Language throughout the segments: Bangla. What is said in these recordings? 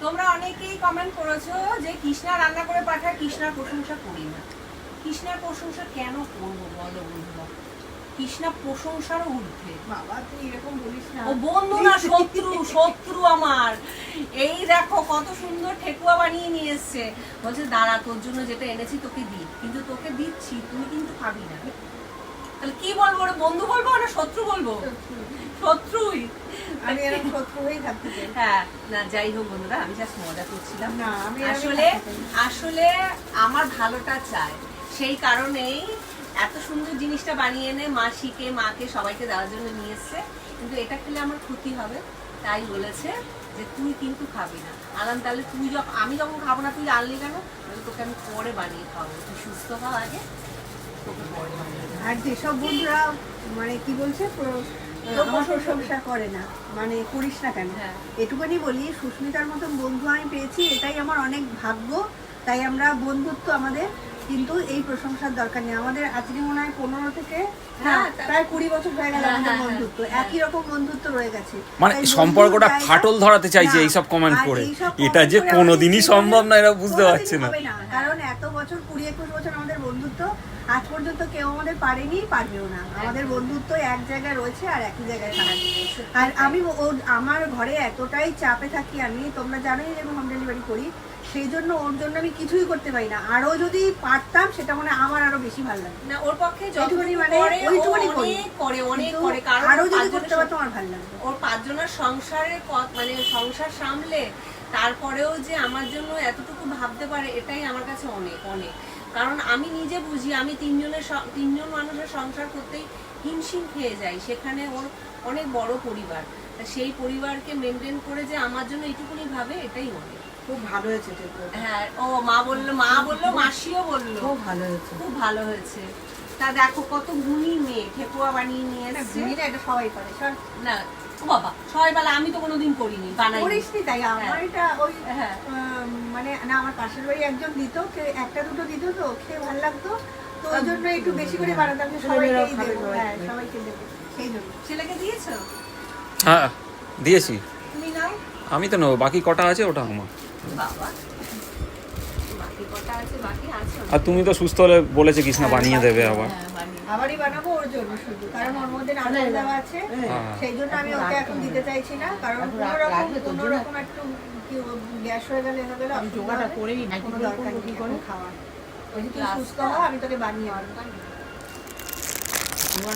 তোমরা অনেকেই কমেন্ট করেছো যে কৃষ্ণা রান্না করে পাঠায়, কৃষ্ণার প্রশংসা করি না। কৃষ্ণার প্রশংসা কেন করবো বলো বন্ধুরা? কৃষ্ণা প্রশংসারও ঊর্ধ্বে। বাবা তুই এরকম বলিস না। ও বন্ধু না, শত্রু, শত্রু আমার। এই দেখো কত সুন্দর ঠেকুয়া বানিয়ে নিয়ে এসছে, বলছে দাঁড়া তোর জন্য যেটা এনেছি তোকে দিই, কিন্তু তোকে দিচ্ছি তুই কিন্তু খাবি না। তাহলে কি বলবো রে, বন্ধু বলবো না শত্রু বলবো? শত্রুই। আমি এরকম শত্রু হয়েই থাকতে চাই। হ্যাঁ না, যাই হোক বন্ধুরা, আমি জাস্ট মজা করছিলাম। না, আমি আসলে আসলে আমার ভালোটা চাই, সেই কারণেই এত সুন্দর জিনিসটা বানিয়ে এনে মাসিকে, মাকে, সবাইকে দেওয়ার জন্য নিয়ে এসছে। কিন্তু এটা খেলে আমার ক্ষতি হবে, তাই বলেছে যে তুই কিন্তু খাবি না। আলাম তাহলে তুই যখন, আমি যখন খাবো না তুই আনলি কেন? তোকে আমি পরে বানিয়ে খাওয়াবো, তুই সুস্থ হওয়া আগে তোকে পরে বানিয়ে খাওয়াবো। আর যেসব বন্ধুরা মানে কি বলছে আমার প্রশংসা করে না, মানে করিস না কেন, হ্যাঁ। এটুকুনি বলি সুস্মিতার মতন বন্ধু আমি পেয়েছি, এটাই আমার অনেক ভাগ্য। তাই আমরা বন্ধুত্ব আমাদের, কিন্তু এই প্রশংসার দরকার নেই। আমাদের আজকে মনে হয় 15 থেকে হ্যাঁ, প্রায় 20 বছর হয়ে গেল হ্যাঁ, আমাদের হ্যাঁ, বন্ধুত্ব, হ্যাঁ। একই রকম বন্ধুত্ব রয়ে গেছে। মানে তাই সম্পর্কটা বন্ধুর ফাটল জায়গা- ধরাতে চাইছে না, এইসব কমেন্ট আর করে। এইসব এটা comment যে করে কোনোদিনই আমাদের সম্ভব না, এরা বুঝতে কোনোদিনই পারছে না। হবে না, কারণ এত বছর 20-21 বছর আমাদের বন্ধুত্ব, আজ পর্যন্ত কেউ আমাদের পারেনি, পারবেও না। আমাদের বন্ধুত্ব এক জায়গায় রয়েছে আর একই জায়গায় থাকবে। আর আমি আমার ঘরে এতটাই চাপে থাকি, আমি তোমরা জানোই যে হোম ডেলিভারি করি, সেই জন্য ওর জন্য আমি কিছুই করতে পারি না। আরো যদি পারতাম সেটা মানে আমার আরো বেশি ভালো লাগে। না, ওর পক্ষে যতটুকুনি যতটুকু মানে করে ওইটুকুনি ও করি। অনেক কিন্তু করে, কারণ আরো ওর যদি পাঁচজনের করতে পারতাম আমার ভালো লাগতো। ওর 5 জনের সংসারের মানে সংসার সামলে তারপরেও যে আমার জন্য এতটুকু ভাবতে পারে, এটাই আমার কাছে অনেক অনেক। কারণ আমি নিজে বুঝি, আমি 3 মানুষের সংসার করতেই হিমশিম খেয়ে যাই, সেখানে ওর অনেক বড় পরিবার। তা সেই পরিবারকে মেনটেন করে যে আমার জন্য এইটুকুনি ভাবে, এটাই অনেক। খুব ভালো হয়েছে। হ্যাঁ, ও মা বললো, মাসিও বললো খুব ভালো হয়েছে। খুব ভালো হয়েছে। তা দেখো কত গুণী মেয়ে, ঠেকুয়া বানিয়ে নিয়ে এসছে। এটা সবাই করে। না ও বাবা, সবাই বলে, আমি তো কোনোদিন করিনি, বানাই। করিসনি, তাই আমার এটা ওই হ্যাঁ। মানে না, আমার পাশের বাড়ি একজন দিত, একটা দুটো দিত, তো খেয়ে ভালো লাগতো, তো ওই জন্য একটু বেশি করে বানাতাম যে সবাইকেই দেবো। হ্যাঁ, সবাইকে দেবো, সেই জন্য। ছেলেকে দিয়েছো? হ্যাঁ দিয়েছি। তুমি নাও। আমি তো নেবো, বাকি কটা আছে ওটা আমার। বাবা, বাকি কটা আছে? বাকি আছে। আর তুমি তো সুস্থ হলে বলেছে কৃষ্ণা বানিয়ে দেবে আবার। হ্যাঁ, বানিয়ে। আবারই বানাবো ওর জন্য শুধু, কারণ ওর মধ্যে নারকেল দেওয়া আছে, হ্যাঁ। সেই জন্য আমি ওকে এখন দিতে চাইছি না, কারণ কোনোরকম একটু গ্যাস হয়ে গেলে আমি জোগাড়টা করেই কোনো দরকার নেই এখন খাওয়ার। ওই যে তুই সুস্থ হ, আমি তোকে বানিয়ে আনবো।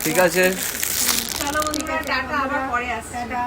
ঠিক আছে। চলো বন্ধুরা, টাটা, আবার পরে আসছি। টাটা।